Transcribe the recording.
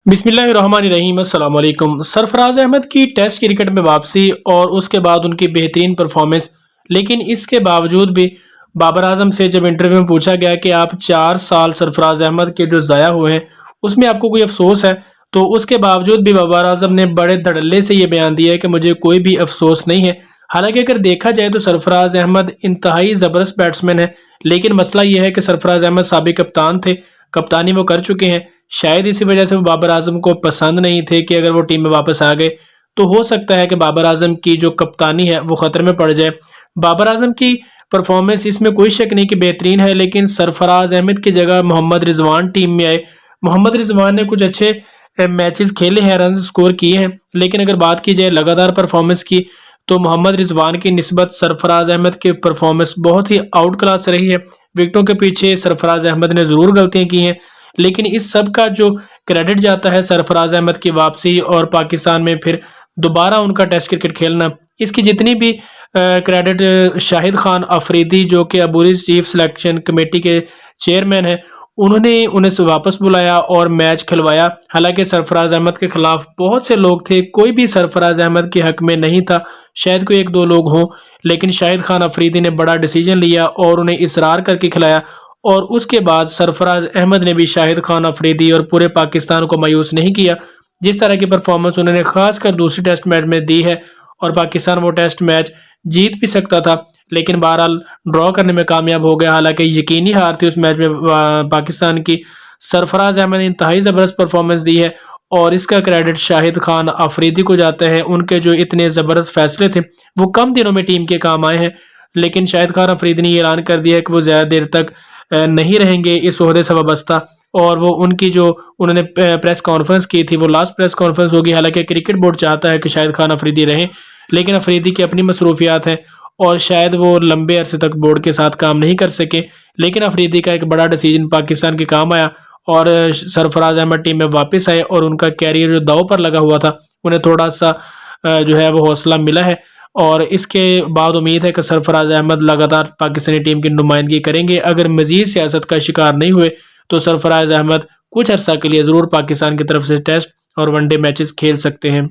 बिस्मिल्लाहिर्रहमानिर्रहीम। अस्सलाम वालेकुम। सरफराज अहमद की टेस्ट क्रिकेट में वापसी और उसके बाद उनकी बेहतरीन परफॉर्मेंस, लेकिन इसके बावजूद भी बाबर आजम से जब इंटरव्यू में पूछा गया कि आप 4 साल सरफराज अहमद के जो ज़ाया हुए हैं उसमें आपको कोई अफसोस है, तो उसके बावजूद भी बाबर आजम ने बड़े धड़ल्ले से ये बयान दिया है कि मुझे कोई भी अफसोस नहीं है। हालांकि अगर देखा जाए तो सरफराज अहमद इंतहाई ज़बरदस्त बैट्समैन है, लेकिन मसला यह है कि सरफराज अहमद साबिक कप्तान थे, कप्तानी वो कर चुके हैं। शायद इसी वजह से वो बाबर आजम को पसंद नहीं थे कि अगर वो टीम में वापस आ गए तो हो सकता है कि बाबर आजम की जो कप्तानी है वो खतरे में पड़ जाए। बाबर आजम की परफॉर्मेंस इसमें कोई शक नहीं कि बेहतरीन है, लेकिन सरफराज अहमद की जगह मोहम्मद रिजवान टीम में आए। मोहम्मद रिजवान ने कुछ अच्छे मैचेस खेले हैं, रन स्कोर किए हैं, लेकिन अगर बात की जाए लगातार परफॉर्मेंस की तो मोहम्मद रिजवान की निस्बत सरफराज अहमद की परफॉर्मेंस बहुत ही आउट क्लास रही है। विकेटों के पीछे सरफराज अहमद ने ज़रूर गलतियां की हैं, लेकिन इस सब का जो क्रेडिट जाता है सरफराज अहमद की वापसी और पाकिस्तान में फिर दोबारा उनका टेस्ट क्रिकेट खेलना, इसकी जितनी भी क्रेडिट शाहिद खान अफरीदी जो कि अबूरी चीफ सिलेक्शन कमेटी के चेयरमैन हैं, उन्होंने उन्हें से वापस बुलाया और मैच खिलवाया। हालांकि सरफराज अहमद के खिलाफ बहुत से लोग थे, कोई भी सरफराज अहमद के हक में नहीं था, शायद कोई एक दो लोग हों, लेकिन शाहिद खान अफरीदी ने बड़ा डिसीजन लिया और उन्हें इसरार करके खिलाया। और उसके बाद सरफराज अहमद ने भी शाहिद खान अफरीदी और पूरे पाकिस्तान को मायूस नहीं किया। जिस तरह की परफॉर्मेंस उन्होंने खासकर दूसरी टेस्ट मैच में दी है, और पाकिस्तान वो टेस्ट मैच जीत भी सकता था, लेकिन बहरहाल ड्रॉ करने में कामयाब हो गया। हालांकि यकीनी हार थी उस मैच में पाकिस्तान की। सरफराज अहमद ने इंतहाई ज़बरदस्त परफॉर्मेंस दी है और इसका क्रेडिट शाहिद खान अफरीदी को जाता है। उनके जो इतने ज़बरदस्त फैसले थे वो कम दिनों में टीम के काम आए हैं, लेकिन शाहिद खान अफरीदी ने ऐलान कर दिया है कि वो ज़्यादा देर तक नहीं रहेंगे इस ओहदे से वाबस्ता, और वो उनकी जो उन्होंने प्रेस कॉन्फ्रेंस की थी वो लास्ट प्रेस कॉन्फ्रेंस होगी। हालांकि क्रिकेट बोर्ड चाहता है कि शाहिद खान अफरीदी रहें, लेकिन अफरीदी की अपनी मसरूफियात हैं और शायद वो लंबे अरसे तक बोर्ड के साथ काम नहीं कर सके। लेकिन अफरीदी का एक बड़ा डिसीजन पाकिस्तान के काम आया और सरफराज अहमद टीम में वापस आए और उनका कैरियर जो दाव पर लगा हुआ था उन्हें थोड़ा सा जो है वो हौसला मिला है। और इसके बाद उम्मीद है कि सरफराज अहमद लगातार पाकिस्तानी टीम की नुमाइंदगी करेंगे। अगर मजीद सियासत का शिकार नहीं हुए तो सरफराज अहमद कुछ अर्सा के लिए ज़रूर पाकिस्तान की तरफ से टेस्ट और वनडे मैचेस खेल सकते हैं।